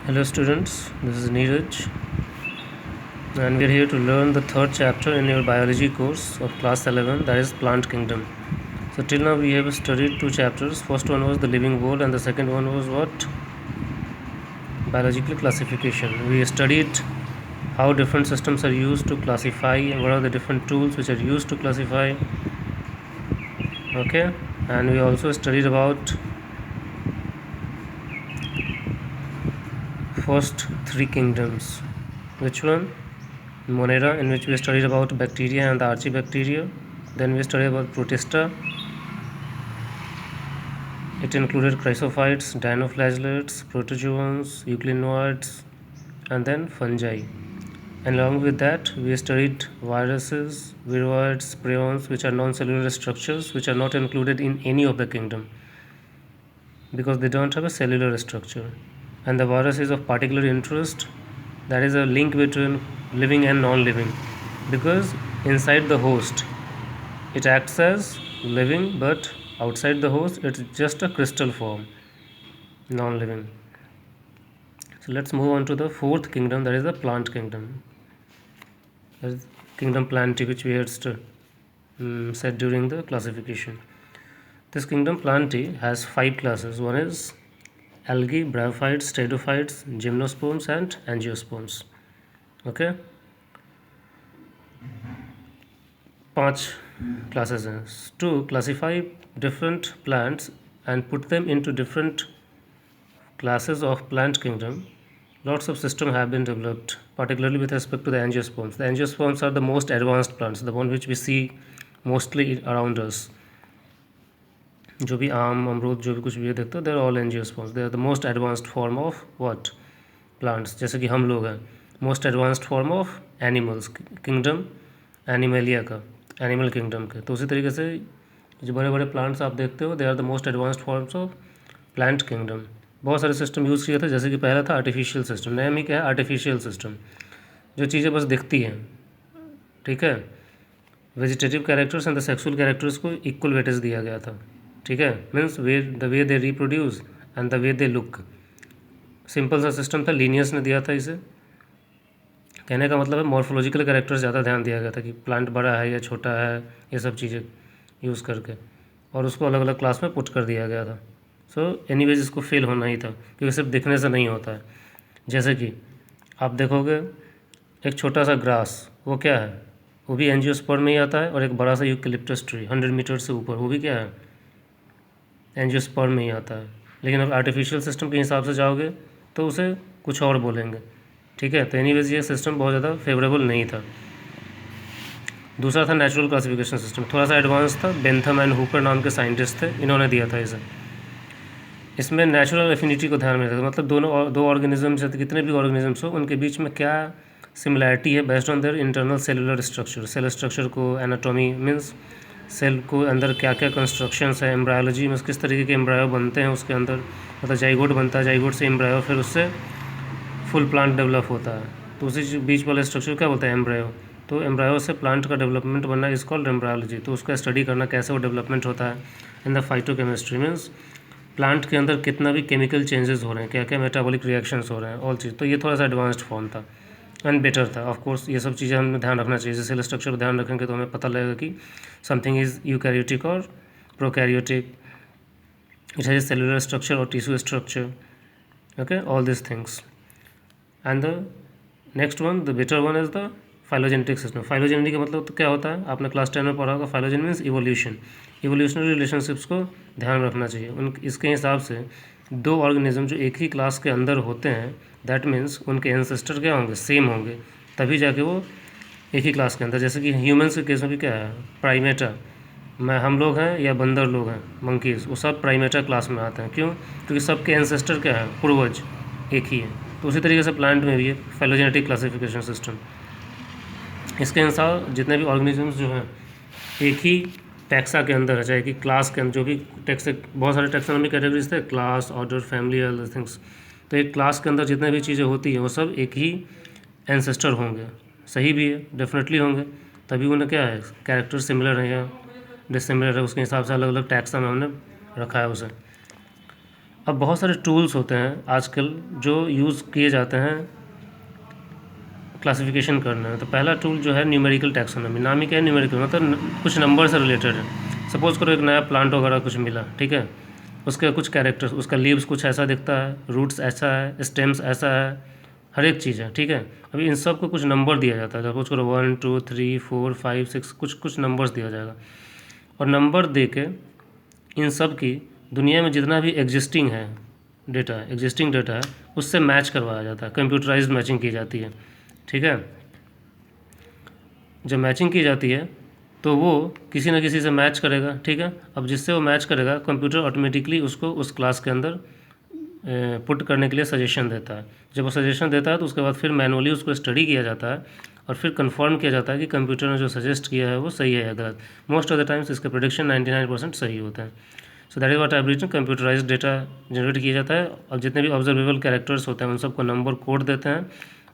Hello students, this is Neeraj and we are here to learn the third chapter in your biology course of class 11, that is plant kingdom. So till now we have studied two chapters. First one was the living world and the second one was what? Biological classification. We studied how different systems are used to classify and what are the different tools which are used to classify. Okay, and we also studied about first three kingdoms. Which one? Monera, in which we studied about bacteria and the archibacteria. Then we studied about Protista. It included chrysophytes, dinoflagellates, protozoans, euglenoids, and then fungi. And along with that, we studied viruses, viroids, prions, which are non-cellular structures, which are not included in any of the kingdom because they don't have a cellular structure. And the virus is of particular interest. That is a link between living and non-living, because inside the host it acts as living, but outside the host it's just a crystal form, non-living. So let's move on to the fourth kingdom, that is the plant kingdom. That is kingdom Plantae, which we had said during the classification. This kingdom Plantae has 5 classes. One is algae, bryophytes, pteridophytes, gymnosperms and angiosperms. Okay, 5 classes हैं. To classify different plants and put them into different classes of plant kingdom, lots of systems have been developed, particularly with respect to the angiosperms. The angiosperms are the most advanced plants, the one which we see mostly around us. जो भी आम अमरूद जो भी कुछ भी देखते हो, they are all angiosperms. They are the most advanced form of what? Plants. जैसे कि हम लोग हैं, most advanced form of animals, kingdom animalia का, एनिमल किंगडम के. तो उसी तरीके से जो बड़े बड़े प्लांट्स आप देखते हो, they are the most advanced forms of plant kingdom. बहुत सारे सिस्टम यूज़ किए थे, जैसे कि पहला था आर्टिफिशियल सिस्टम. नेम ही क्या है? Artificial system. जो चीज़ें बस दिखती हैं, ठीक है. Vegetative characters and the sexual characters को इक्वल वेटेज दिया गया था, ठीक है. Means the way they reproduce and the way they look. Simple सा सिस्टम था, लीनियस ने दिया था इसे. कहने का मतलब है मॉर्फोलॉजिकल कैरेक्टर्स ज़्यादा ध्यान दिया गया था कि प्लांट बड़ा है या छोटा है, ये सब चीज़ें यूज़ करके, और उसको अलग अलग क्लास में पुट कर दिया गया था. सो एनीवेज इसको फेल होना ही था, क्योंकि सिर्फ दिखने से नहीं होता है. जैसे कि आप देखोगे एक छोटा सा ग्रास, वो क्या है? वो भी एंजियोस्पर्म में ही आता है. और एक बड़ा सा यूकेलिप्टस ट्री 100 मीटर से ऊपर, वो भी क्या है? एंजियोस्पर्म में ही आता है. लेकिन अब आर्टिफिशियल सिस्टम के हिसाब से जाओगे तो उसे कुछ और बोलेंगे, ठीक है. तो एनीवेज ये सिस्टम बहुत ज़्यादा फेवरेबल नहीं था. दूसरा था नेचुरल क्लासिफिकेशन सिस्टम, थोड़ा सा एडवांस था. बेंथम एंड हुकर नाम के साइंटिस्ट थे, इन्होंने दिया था इसे. इसमें नेचुरल एफिनिटी को ध्यान में रखा, मतलब दो ऑर्गेनिजम्स या कितने भी ऑर्गेनिजम्स हो, उनके बीच में क्या सिमिलैरिटी है based on their internal cellular structure. Cell structure को, एनाटॉमी मीन्स सेल को अंदर क्या क्या कंस्ट्रक्शंस है, एम्ब्रायोलॉजी मीन्स किस तरीके के एम्ब्रायो बनते हैं उसके अंदर, मतलब जाइगोट बनता है, जाइगोट से एम्ब्रायो, फिर उससे फुल प्लांट डेवलप होता है. तो उसी बीच वाले स्ट्रक्चर क्या बोलते हैं? एम्ब्रायो. तो एम्ब्रायो से प्लांट का डेवलपमेंट बनना इज कॉल्ड एम्ब्रायोलॉजी. तो उसका स्टडी करना कैसे वो डेवलपमेंट होता है. In the phytochemistry means plant के अंदर कितना भी केमिकल चेंजेस हो रहे हैं, क्या क्या मेटाबॉलिक रिएक्शंस हो रहे हैं, ऑल चीज़. तो ये थोड़ा सा एडवांस्ड फॉर्म था एंड बेटर था. ऑफ कोर्स ये सब चीज़ें हमें ध्यान रखना चाहिए. जैसे सेल स्ट्रक्चर पर ध्यान रखेंगे तो हमें पता लगेगा कि समथिंग इज़ यूकैरियोटिक और prokaryotic, it has cellular structure और tissue structure. Okay, all this things. And the next one, the better one is the phylogenetic system. Phylogenetic का मतलब तो क्या होता है? आपने क्लास 10 में पढ़ा होगा. फाइलोजेन मीन्स इवोल्यूशन. इवोल्यूशनरी रिलेशनशिप्स को ध्यान रखना चाहिए. इसके हिसाब से दो ऑर्गेनिज्म जो एक ही क्लास के अंदर होते हैं, दैट मीन्स उनके एंसेस्टर क्या होंगे? सेम होंगे, तभी जाके वो एक ही क्लास के अंदर. जैसे कि ह्यूमन्स के केस में भी क्या है? प्राइमेटा. हम लोग हैं या बंदर लोग हैं, मंकीज़, वो सब प्राइमेटा क्लास में आते हैं. क्यों? क्योंकि सबके एंसेस्टर क्या है? पूर्वज एक ही है. तो उसी तरीके से प्लांट में भी है फाइलोजेनेटिक क्लासिफिकेशन सिस्टम. इसके अनुसार जितने भी ऑर्गेनिजम्स जो हैं एक ही टैक्सा के अंदर है, चाहे कि क्लास के अंदर, जो भी टैक्स, बहुत सारे टैक्सोनॉमी कैटेगरीज थे, class, order, family, other things. तो एक क्लास के अंदर जितने भी चीज़ें होती हैं वो सब एक ही एंसेस्टर होंगे. सही भी है, डेफिनेटली होंगे, तभी उन्हें क्या है? कैरेक्टर सिमिलर है या डिसिमिलर है, उसके हिसाब से अलग अलग टैक्सा में हमने रखा है उसे. अब बहुत सारे टूल्स होते हैं आजकल जो यूज़ किए जाते हैं क्लासिफिकेशन करने में। तो पहला टूल जो है न्यूमेरिकल टैक्सोनॉमी। नाम ही क्या है, न्यूमेरिकल, मतलब कुछ नंबर से रिलेटेड है। सपोज़ करो एक नया प्लांट वगैरह कुछ मिला, ठीक है, उसके कुछ कैरेक्टर्स, उसका लीव्स कुछ ऐसा दिखता है, रूट्स ऐसा है, स्टेम्स ऐसा है, हर एक चीज़ है, ठीक है। अभी इन सब को कुछ नंबर दिया जाता है। सपोज करो 1 2 3 4 5 6 कुछ नंबर्स दिया जाएगा, और नंबर दे के इन सब की दुनिया में जितना भी एग्जिस्टिंग डेटा है उससे मैच करवाया जाता है। कंप्यूटराइज्ड मैचिंग की जाती है, ठीक है। जब मैचिंग की जाती है तो वो किसी न किसी से मैच करेगा, ठीक है। अब जिससे वो मैच करेगा, कंप्यूटर ऑटोमेटिकली उसको उस क्लास के अंदर पुट करने के लिए सजेशन देता है। जब वो सजेशन देता है तो उसके बाद फिर मैनुअली उसको स्टडी किया जाता है और फिर कंफर्म किया जाता है कि कंप्यूटर ने जो सजेस्ट किया है वो सही है या गलत। मोस्ट ऑफ द टाइम्स इसके प्रेडिक्शन 99% सही होते हैं। So that is what I have written. Computerised data generate किया जाता है और जितने भी ऑब्जर्वेबल कैरेक्टर्स होते हैं उन सबको नंबर कोड देते हैं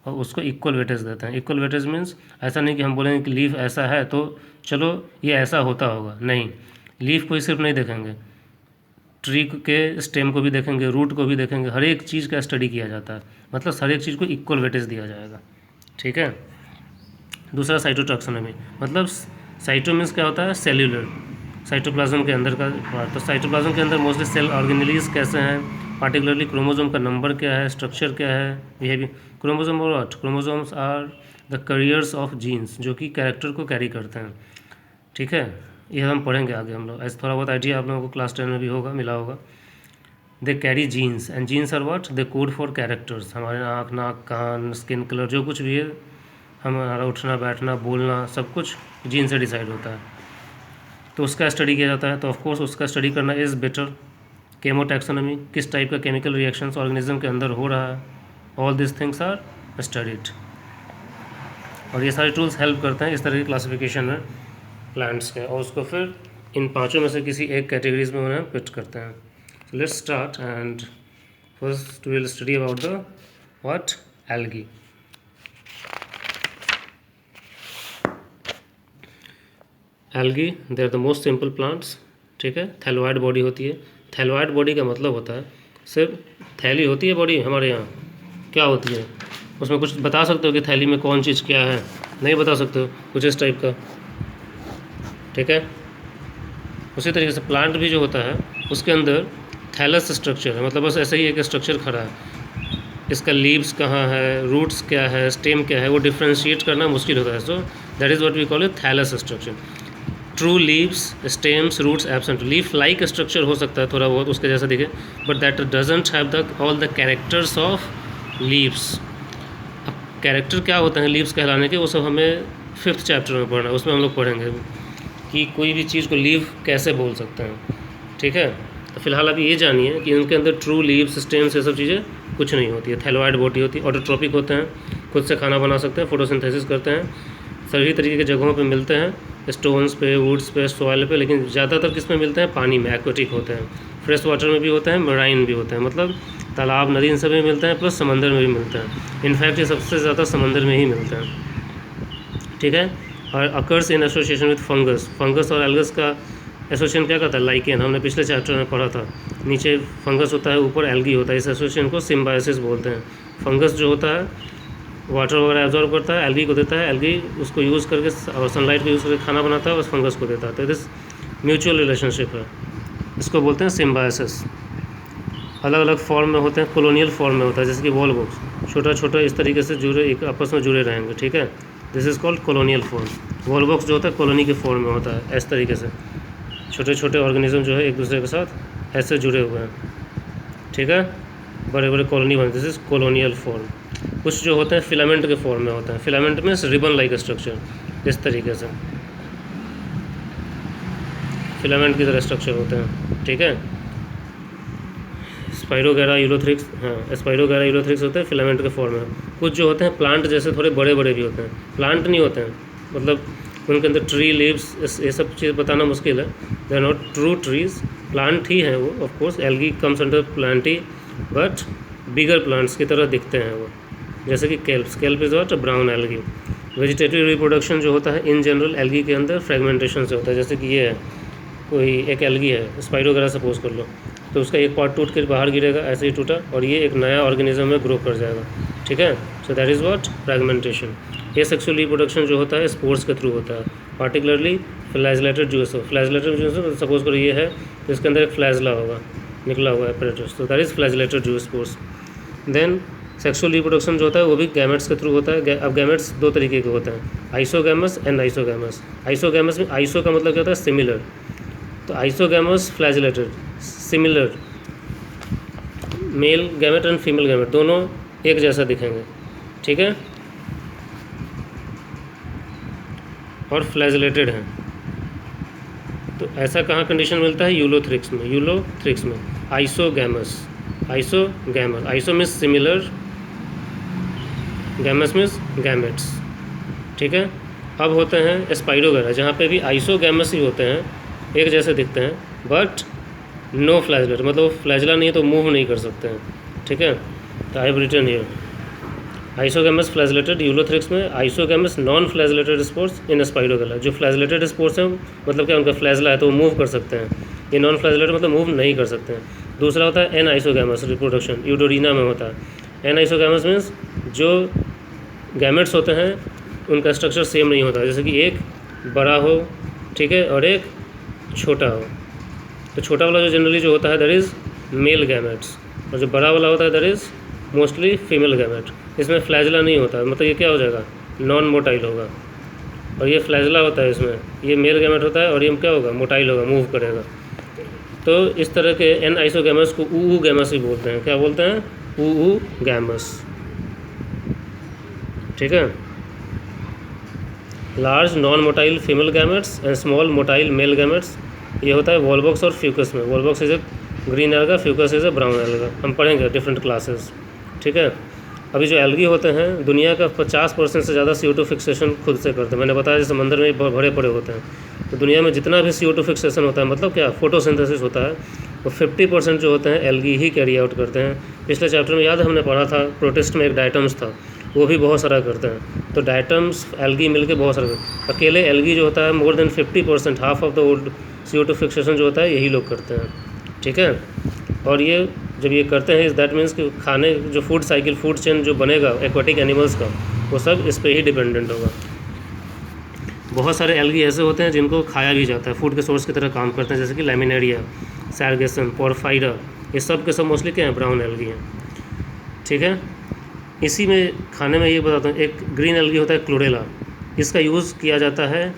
और उसको इक्वल वेटेज देते हैं। इक्वल वेटेज मीन्स ऐसा नहीं कि हम बोलेंगे कि लीफ ऐसा है तो चलो ये ऐसा होता होगा, नहीं। लीफ को ही सिर्फ नहीं देखेंगे, ट्री के स्टेम को भी देखेंगे, रूट को भी देखेंगे, हर एक चीज़ का स्टडी किया जाता है। मतलब हर एक चीज़ को इक्वल वेटेज दिया जाएगा, ठीक है। दूसरा साइटोटैक्सोनॉमी, मतलब साइटो मीन्स क्या होता है, सेल्यूलर, साइटोप्लाज्म के अंदर का पार्ट। तो साइटोप्लाज्म के अंदर मोस्टली सेल ऑर्गेनेलीज कैसे हैं, पार्टिकुलरली क्रोमोसोम का नंबर क्या है, स्ट्रक्चर क्या है, बिहेवियर। क्रोमोसोम और what, chromosomes are the carriers of genes, जो कि कैरेक्टर को कैरी करते हैं, ठीक है। ये हम पढ़ेंगे आगे हम लोग, ऐसे थोड़ा बहुत आइडिया आप लोगों को क्लास 10 में भी होगा, मिला होगा। They carry genes and genes are what, they code for characters. हमारे आँख, नाक, कान, स्किन कलर, जो कुछ भी है, हमारा उठना बैठना बोलना सब कुछ जीन से डिसाइड होता है। तो उसका स्टडी किया जाता है। तो ऑफकोर्स उसका स्टडी करना इज़ बेटर। केमोटैक्सोनॉमी, किस टाइप का केमिकल रिएक्शंस ऑर्गेनिज्म के अंदर हो रहा है, all this things are studied. और ये सारे टूल्स हेल्प करते हैं इस तरह की क्लासिफिकेशन में प्लांट्स के, और उसको फिर इन पांचों में से किसी एक कैटेगरीज में उन्हें फिट करते हैं। So let's start and first we will study about the what, algae. Algae they are the most simple plants, ठीक है। थैलोइड बॉडी होती है। थैलोइड बॉडी का मतलब होता है सिर्फ थैली होती है बॉडी हमारे यहाँ, क्या होती है उसमें कुछ बता सकते हो कि थैली में कौन चीज़ क्या है, नहीं बता सकते हो, कुछ इस टाइप का, ठीक है। उसी तरीके से प्लांट भी जो होता है उसके अंदर थैलस स्ट्रक्चर है, मतलब बस ऐसा ही एक स्ट्रक्चर खड़ा है। इसका लीव्स कहाँ है, रूट्स क्या है, स्टेम क्या है, वो डिफ्रेंशिएट करना मुश्किल होता है। So that is what we call it thallus structure. True leaves, stems, roots absent. Leaf like structure हो सकता है थोड़ा बहुत उसके जैसा दिखे, but that doesn't have the all the characters of leaves. अब कैरेक्टर क्या होते हैं लीव्स कहलाने के, वो सब हमें 5th चैप्टर में पढ़ना है, उसमें हम लोग पढ़ेंगे कि कोई भी चीज़ को लीव कैसे बोल सकते हैं, ठीक है। तो फिलहाल अभी ये जानिए कि उनके अंदर ट्रू लीव्स, स्टेम्स, ये सब चीज़ें कुछ नहीं होती है। थैलोइड बॉडी होती है, ऑटोट्रोपिक होते हैं, खुद से खाना बना सकते हैं, फोटोसिंथेसिस करते हैं, सभी तरीके की जगहों पे मिलते हैं, स्टोन्स पे, वुड्स पे, सॉइल पे, लेकिन ज़्यादातर किस में मिलते हैं, पानी में, एक्वेटिक होते हैं। फ्रेश वाटर में भी होते हैं, मराइन भी होते हैं, मतलब तालाब, नदी, इन सब में मिलते हैं, प्लस समंदर में भी मिलते हैं। इनफैक्ट ये सबसे ज़्यादा समंदर में ही मिलते हैं, ठीक है। और occurs in association with fungus. Fungus और एल्गस का एसोसिएशन क्या कहता है, लाइकेन, हमने पिछले चैप्टर में पढ़ा था। नीचे फंगस होता है, ऊपर एल्गी होता है, इस एसोसिएशन को सिम्बायोसिस बोलते हैं। फंगस जो होता है वाटर वगैरह एब्जॉर्ब करता है, एल्गी को देता है, एल्गी उसको यूज़ करके और सनलाइट को यूज़ करके खाना बनाता है और उस फंगस को देता है। तो दिस म्यूचुअल रिलेशनशिप है, इसको बोलते हैं सिम्बायोसिस। अलग अलग फॉर्म में होते हैं, कॉलोनियल फॉर्म में होता है, जैसे कि वॉल बॉक्स, छोटा छोटा इस तरीके से जुड़े, एक आपस में जुड़े रहेंगे, ठीक है। This is called colonial form. Wall box जो होता है कॉलोनी के फॉर्म में होता है, इस तरीके से छोटे छोटे ऑर्गेनिज्म जो है एक दूसरे के साथ ऐसे जुड़े हुए हैं, ठीक है, बड़े बड़े कॉलोनी बनते हैं, दिस इज कॉलोनियल फॉर्म। कुछ जो होते हैं फिलामेंट के फॉर्म में होते हैं, फिलामेंट में रिबन लाइक स्ट्रक्चर, इस तरीके से फिलामेंट की तरह स्ट्रक्चर होते हैं, ठीक है। स्पाइरोगैरा यूलोथ्रिक्स, हाँ स्पाइरोगैरा यूलोथ्रिक्स होते हैं फिलामेंट के फॉर्म में। कुछ जो होते हैं प्लांट जैसे थोड़े बड़े बड़े भी होते हैं, प्लांट नहीं होते हैं, मतलब उनके अंदर ट्री, लीव्स, ये सब चीज़ बताना मुश्किल है। They are not true trees, plant ही हैं वो, of course algae comes under plant ही, बट बिगर प्लांट्स की तरह दिखते हैं वो, जैसे कि kelp is what, brown algae. Vegetative reproduction जो होता है इन जनरल एल्गी के अंदर फ्रेगमेंटेशन से होता है, जैसे कि ये है, कोई एक एल्गी है स्पाइरोगैरा सपोज कर लो, तो उसका एक पार्ट टूट कर बाहर गिरेगा, ऐसे ही टूटा, और ये एक नया ऑर्गेनिज्म में ग्रो कर जाएगा, ठीक है। So that is what fragmentation. ये सेक्सुअल रिप्रोडक्शन जो होता है स्पोर्स के थ्रू होता है, particularly flagellated juice. Flagellated juice suppose करो ये है, तो इसके अंदर एक फ्लैजला होगा, निकला हुआ एपरेटस, तो that is flagellated zoospores. Then sexual reproduction जो होता है वो भी गैमेट्स के थ्रू होता है। अब गैमेट्स दो तरीके के होते हैं, आइसोगैमस एंड आइसोगैमस। आइसोगैमस में आइसो का मतलब क्या होता है, सिमिलर, तो isogamous flagellated, similar, male gamete and female gamete दोनों एक जैसा दिखेंगे, ठीक है, और फ्लैजलेटेड हैं। तो ऐसा कहाँ कंडीशन मिलता है, यूलोथ्रिक्स में, यूलोथ्रिक्स में। Isogamous, isogamous, iso means similar, gamos means gametes, ठीक है। अब होते हैं स्पाइरोगैरा, जहाँ पे भी आइसोगैमस ही होते हैं, एक जैसे दिखते हैं, बट नो फ्लैजलेट, मतलब फ्लैजला नहीं है तो मूव नहीं कर सकते हैं, ठीक है। तो I have written here isogamous flagellated Ulothrix में, isogamous non flagellated spores in Spirogyra. जो फ्लैजलेटेड स्पोर्स हैं मतलब क्या, उनका फ्लैजला है तो वो मूव कर सकते हैं, ये नॉन फ्लैजलेटेड मतलब मूव नहीं कर सकते हैं। दूसरा होता है एन आइसोगैमस रिप्रोडक्शन, यूडोरिना में होता है। एन आइसोगैमस मीन्स जो गैमेट्स होते हैं उनका स्ट्रक्चर सेम नहीं होता, जैसे कि एक बड़ा हो, ठीक है, और एक छोटा हो। तो छोटा वाला जो जनरली जो होता है दैट इज़ मेल गैमेट्स, और जो बड़ा वाला होता है that is mostly female gamete. इसमें फ्लैजला नहीं होता, मतलब ये क्या हो जाएगा, नॉन मोटाइल होगा, और ये फ्लैजला होता है, इसमें ये मेल गैमेट होता है और ये क्या होगा, मोटाइल होगा, मूव करेगा। तो इस तरह के एन आइसोगैमस को ऊ गैमस ही बोलते हैं। क्या बोलते हैं, ऊ गैमस, ठीक है। Large non motile female gametes and small motile male gametes, ये होता है वॉलबॉक्स और फ्यूकस में। Volvox is a green alga, Fucus is a brown alga, हम पढ़ेंगे डिफरेंट क्लासेस, ठीक है। अभी जो एल्गी होते हैं दुनिया का 50% से ज़्यादा CO2 फिक्सेशन खुद से करते हैं। मैंने बताया जैसे समंदर में भरे पड़े होते हैं, तो दुनिया में जितना भी CO2 फिक्सेशन होता है, मतलब क्या, फोटोसिंथेसिस होता है, वो 50% जो होते हैं एल्गी ही कैरी आउट करते हैं। पिछले चैप्टर में याद है हमने पढ़ा था, प्रोटिस्ट में एक डायटम्स था, वो भी बहुत सारा करते हैं। तो डायटम्स एल्गी मिलके बहुत सारा, अकेले एल्गी जो होता है more than 50%, half of the old CO2 fixation जो होता है यही लोग करते हैं, ठीक है। और ये जब ये करते हैं दैट मीन्स कि खाने जो फूड साइकिल, फूड चेन जो बनेगा एक्वाटिक एनिमल्स का, वो सब इस पे ही डिपेंडेंट होगा। बहुत सारे एल्गी ऐसे होते हैं जिनको खाया भी जाता है, फूड के सोर्स की तरह काम करते हैं, जैसे कि लैमिनेरिया, सैरगेसन, पोरफाइरा, ये सब के सब मोस्टली क्या हैं, ब्राउन एल्गी हैं, ठीक है। इसी में खाने में ये बताता हूँ, एक ग्रीन एल्गी होता है क्लोरेला, इसका यूज़ किया जाता है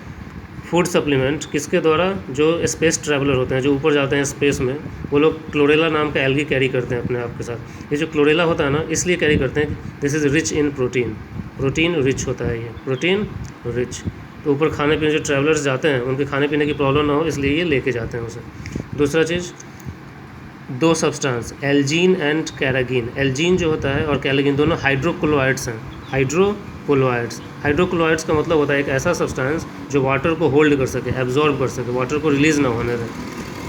फूड सप्लीमेंट, किसके द्वारा, जो स्पेस ट्रैवलर होते हैं, जो ऊपर जाते हैं स्पेस में, वो लोग क्लोरेला नाम का एल्गी कैरी करते हैं अपने आप के साथ। ये जो क्लोरेला होता है ना, इसलिए कैरी करते हैं, this is rich in protein, protein rich होता है ये, प्रोटीन रिच। तो ऊपर खाने पीने जो ट्रैवलर्स जाते हैं उनके खाने पीने की प्रॉब्लम ना हो, इसलिए ये लेके जाते हैं उसे। दूसरा चीज़, दो substance Elgin and carrageen. Elgin जो होता है और कैरागिन दोनों हाइड्रोक्लोराइड्स हैं, हाइड्रोक्लोराइड्स। हाइड्रोक्लोराइड्स का मतलब होता है एक ऐसा सब्सटेंस जो वाटर को होल्ड कर सके, एब्जॉर्ब कर सके, वाटर को रिलीज़ ना होने दें,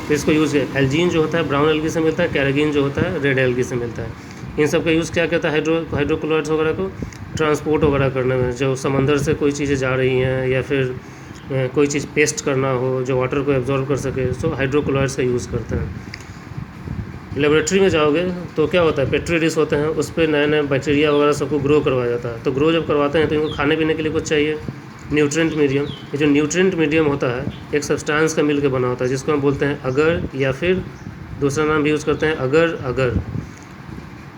तो इसको यूज़ किया। एल्जीन जो होता है ब्राउन एल्गी से मिलता है, कैरागिन जो होता है रेड एल्गी से मिलता है। इन सब का यूज़ क्या कहता है, हाइड्रोक्लोराइड्स वगैरह को ट्रांसपोर्ट वगैरह करने में, जो समंदर से कोई चीज़ें जा रही हैं या फिर कोई चीज़ पेस्ट करना हो जो वाटर को एब्जॉर्ब कर सके, सो हाइड्रोक्लोराइड्स का यूज़ करते हैं। लेबोरेटरी में जाओगे तो क्या होता है, पेट्री डिश होते हैं, उस पर नए नए बैक्टीरिया वगैरह सबको ग्रो करवाया जाता है। तो ग्रो जब करवाते हैं तो इनको खाने पीने के लिए कुछ चाहिए, न्यूट्रिएंट मीडियम। ये जो न्यूट्रिएंट मीडियम होता है एक सब्सटेंस का मिल के बना होता है, जिसको हम बोलते हैं अगर, या फिर दूसरा नाम भी यूज़ करते हैं अगर।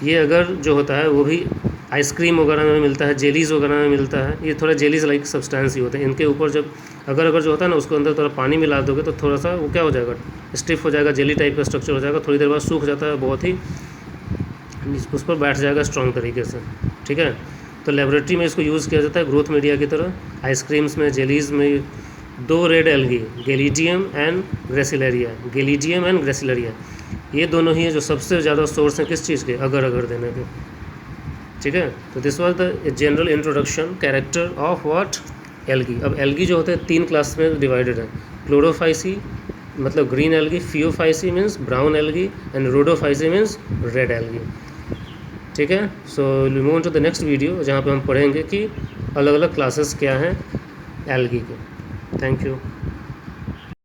ये अगर जो होता है वो भी आइसक्रीम वगैरह में मिलता है, जेलीज़ वगैरह में मिलता है, ये थोड़ा जेलीज लाइक सब्सटेंस ही होते हैं। इनके ऊपर जब अगर जो होता है ना, उसको अंदर थोड़ा पानी मिला दोगे तो थोड़ा सा वो क्या हो जाएगा, स्टिफ हो जाएगा, जेली टाइप का स्ट्रक्चर हो जाएगा, थोड़ी देर बाद सूख जाता है, बहुत ही उस पर बैठ जाएगा स्ट्रॉन्ग तरीके से, ठीक है। तो लेबोरेटरी में इसको यूज़ किया जाता है ग्रोथ मीडिया की तरह। आइसक्रीम्स में, जेलीज़ में दो red algae, Gelidium and Gracilaria, Gelidium and Gracilaria, ये दोनों ही है जो सबसे ज़्यादा सोर्स हैं किस चीज़ के, अगर देने के, ठीक है। तो this was the general introduction character of what, algae. अब एल्गी जो होते हैं 3 क्लास में डिवाइडेड है, क्लोरोफाइसी मतलब green algae, phaeophyceae means brown algae and rhodophyceae means red algae, ठीक है। So will move to the next video जहाँ पे हम पढ़ेंगे कि अलग अलग क्लासेस क्या हैं एल्गी के। Thank you.